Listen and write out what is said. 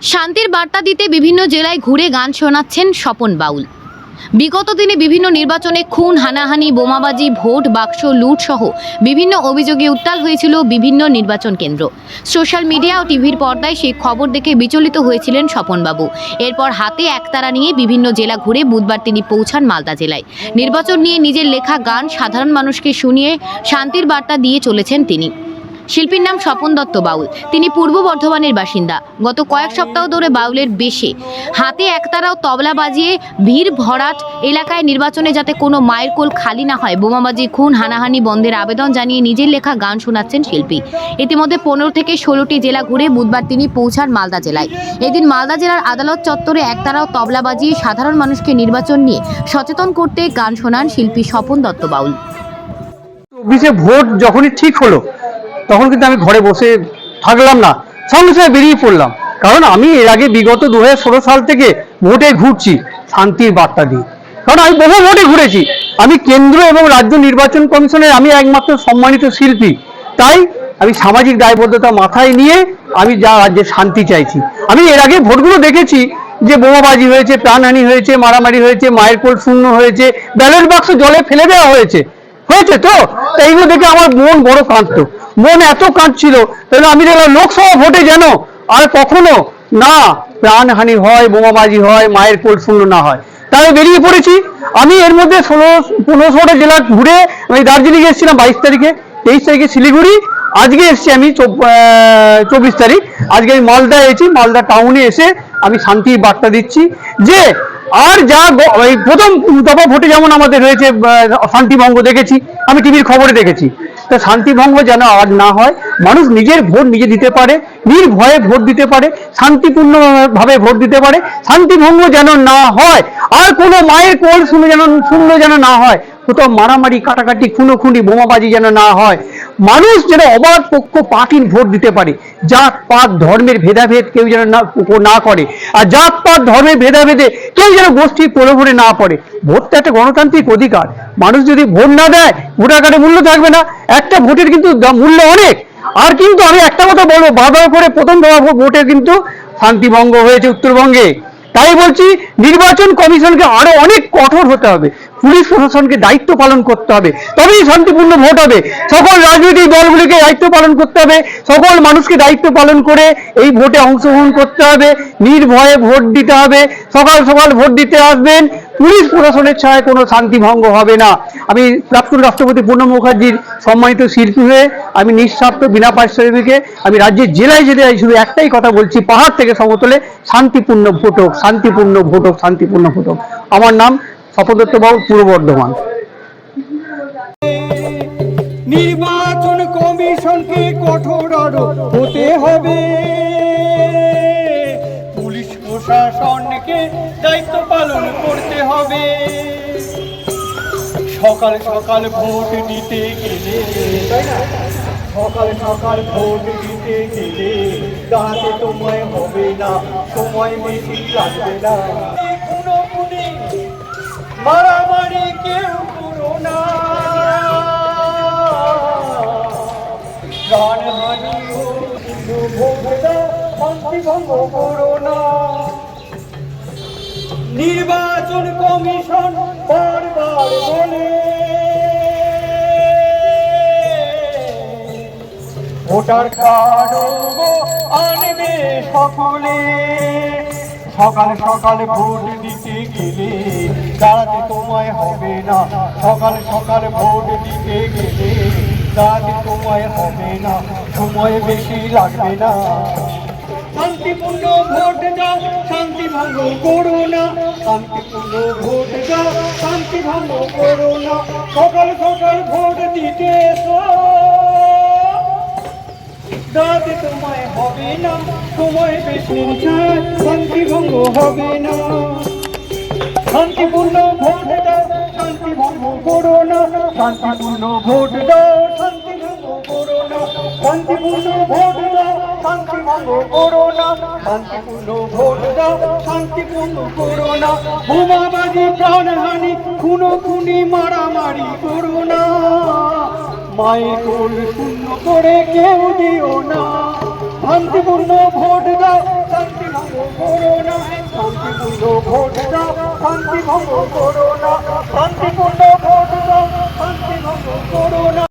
শান্তির বার্তা দিতে বিভিন্ন জেলায় ঘুরে গান শোনাচ্ছেন স্বপন বাউল। বিগত দিনে বিভিন্ন নির্বাচনে খুন, হানাহানি, বোমাবাজি, ভোট বাক্স লুট সহ বিভিন্ন অভিযোগে উত্তাল হয়েছিল বিভিন্ন নির্বাচন কেন্দ্র। সোশ্যাল মিডিয়া ও টিভির পর্দায় সেই খবর দেখে বিচলিত হয়েছিলেন স্বপনবাবু। এরপর হাতে একতারা নিয়ে বিভিন্ন জেলা ঘুরে বুধবার তিনি পৌঁছান মালদা জেলায়। নির্বাচন নিয়ে নিজের লেখা গান সাধারণ মানুষকে শুনিয়ে শান্তির বার্তা দিয়ে চলেছেন তিনি। শিল্পীর নাম স্বপন দত্ত বাউল। তিনি পূর্ব বর্ধমানের বাসিন্দা। গত কয়েক সপ্তাহ ধরে বাউলের বেশে হাতে একতারাও তবলা বাজিয়ে ভিড় ভরাট এলাকায় নির্বাচনে যাতে কোনো মায়ের কোল খালি না হয়, বোমাবাজি, খুন, হানাহানি বন্ধের আবেদন জানিয়ে নিজের লেখা গান শোনাচ্ছেন শিল্পী। ইতিমধ্যে 15 থেকে 16টি জেলা ঘুরে বুধবার তিনি পৌঁছান মালদা জেলায়। এদিন মালদা জেলার আদালত চত্বরে একতারাও তবলা বাজিয়ে সাধারণ মানুষকে নির্বাচন নিয়ে সচেতন করতে গান শোনান শিল্পী স্বপন দত্ত বাউল। 24-এ ভোট যখনই ঠিক হলো তখন কিন্তু আমি ঘরে বসে থাকলাম না, সঙ্গে সঙ্গে বেরিয়ে পড়লাম। কারণ আমি এর আগে বিগত 2016 সাল থেকে ভোটে ঘুরছি শান্তির বার্তা দিয়ে। কারণ আমি বহু ভোটে ঘুরেছি। আমি কেন্দ্র এবং রাজ্য নির্বাচন কমিশনের আমি একমাত্র সম্মানিত শিল্পী। তাই আমি সামাজিক দায়বদ্ধতা মাথায় নিয়ে আমি যা রাজ্যে শান্তি চাইছি। আমি এর আগে ভোটগুলো দেখেছি যে বোমাবাজি হয়েছে, প্রাণহানি হয়েছে, মারামারি হয়েছে, মায়ের কোল শূন্য হয়েছে, ব্যালট বাক্স জলে ফেলে দেওয়া হয়েছে তো এইগুলো দেখে আমার মন বড় কাঁদতো। মন এত কাঁদছিল, তাহলে আমি দেখলাম লোকসভা ভোটে যেন আর কখনো না প্রাণহানি হয়, বোমাবাজি হয়, মায়ের কোল শূন্য না হয়। তাই বেরিয়ে পড়েছি। আমি এর মধ্যে 15-16টা জেলা ঘুরে আমি দার্জিলিং এসেছিলাম 22 তারিখে, 23 তারিখে শিলিগুড়ি, আজকে এসেছি আমি 24 তারিখ। আজকে আমি মালদা এসেছি। মালদা টাউনে এসে আমি শান্তির বার্তা দিচ্ছি যে আর যা প্রথম দফা ভোটে যেমন আমাদের হয়েছে শান্তিভঙ্গ দেখেছি, আমি টিভির খবরে দেখেছি। তো শান্তিভঙ্গ যেন আর না হয়, মানুষ নিজের ভোট নিজে দিতে পারে, নির্ভয়ে ভোট দিতে পারে, শান্তিপূর্ণভাবে ভোট দিতে পারে। শান্তিভঙ্গ যেন না হয়, আর কোনো মায়ের কোল শূন্য যেন না হয়, কোথাও মারামারি, কাটাকাটি, খুনোখুনি, বোমাবাজি যেন না হয়। মানুষ যেন অবাধ পক্ষপাতহীন ভোট দিতে পারে। জাত পাত ধর্মের ভেদাভেদ কেউ যেন না করে, আর জাত পাত ধর্মের ভেদাভেদে কেউ যেন গোষ্ঠী প্রলোভনে না পড়ে। ভোটটা একটা গণতান্ত্রিক অধিকার। মানুষ যদি ভোট না দেয়, ভোটার কার্ডে মূল্য থাকবে না। একটা ভোটের কিন্তু মূল্য অনেক। আর কিন্তু আমি একটা কথা বলবো, বারবার করে প্রথম দফা ভোটে কিন্তু শান্তিভঙ্গ হয়েছে উত্তরবঙ্গে। তাই বলছি, নির্বাচন কমিশনকে আরো অনেক কঠোর হতে হবে, পুলিশ প্রশাসনকে দায়িত্ব পালন করতে হবে, তবেই শান্তিপূর্ণ ভোট হবে। সকল রাজনৈতিক দলগুলিকে দায়িত্ব পালন করতে হবে, সকল মানুষকে দায়িত্ব পালন করে এই ভোটে অংশগ্রহণ করতে হবে, নির্ভয়ে ভোট দিতে হবে। সকাল সকাল ভোট দিতে আসবেন। পুলিশ প্রশাসনের ছায় কোনো শান্তিভঙ্গ হবে না। আমি প্রাক্তন রাষ্ট্রপতি প্রণব মুখার্জির সম্মানিত শিল্পী হয়ে আমি নিঃস্বার্থ বিনা পারিশ্রমিকে আমি রাজ্যের জেলায় জেলায় শুধু একটাই কথা বলছি, পাহাড় থেকে সমতলে শান্তিপূর্ণ ভোট হোক, শান্তিপূর্ণ ভোট হোক, শান্তিপূর্ণ ভোট হোক। আমার নাম স্বপন দত্ত বাবু, পূর্ব বর্ধমান। নির্বাচন কমিশনকে কঠোর হতে হবে, পুলিশ প্রশাসনকে দায়িত্ব পালন করতে হবে। সকাল সকাল ভোট দিতে গেলে, সকাল সকাল ভোট দিতে গেলে দাঁড়াতে তোমায় হবে না, সময় বেশি লাগবে না। খুনোখুনি মারামারি কেউ করো না, প্রাণহানি কিন্তু ভোট দাও, শান্তিভঙ্গ করো না। নির্বাচন কমিশন বারবার বলে ভোটার কার্ড আনবে সকলে। সকাল সকাল ভোট দিতে গেলে দাঁড়াতে তোমায় হবে না, সকাল সকাল ভোট দিতে গেলে দাঁড়াতে তোমায় হবে না, সময় বেশি লাগবে না। শান্তিপূর্ণ ভোট দাও, শান্তিভঙ্গ করো না, শান্তিপূর্ণ ভোট দাও, শান্তিভঙ্গ করো না। সকাল সকাল ভোট দিতে এসো, দাঁড়াতে তোমায় হবে না, সময় বেশি চাই, শান্তিভঙ্গ হবে না। শান্তিপূর্ণ ভোট দাও, শান্তিভঙ্গ করো না, শান্তিপূর্ণ ভোট দাও, শান্তিভঙ্গ করো না। শান্তিপূর্ণ ভোট দাও, শান্তিভঙ্গ করো না, শান্তিপূর্ণ ভোট দাও, শান্তিপূর্ণ করো না। বোমাবাজি, প্রাণহানি, খুনোখুনি, মারামারি করো না, মায়ের কোল শূন্য করে কেউ দিও না। শান্তিপূর্ণ ভোট দাও, শান্তিভঙ্গ শান্তিপূর্ণ ভোট দাও শান্তি ভঙ্গ করো না শান্তিপূর্ণ ভোট দাও শান্তি ভঙ্গ করো না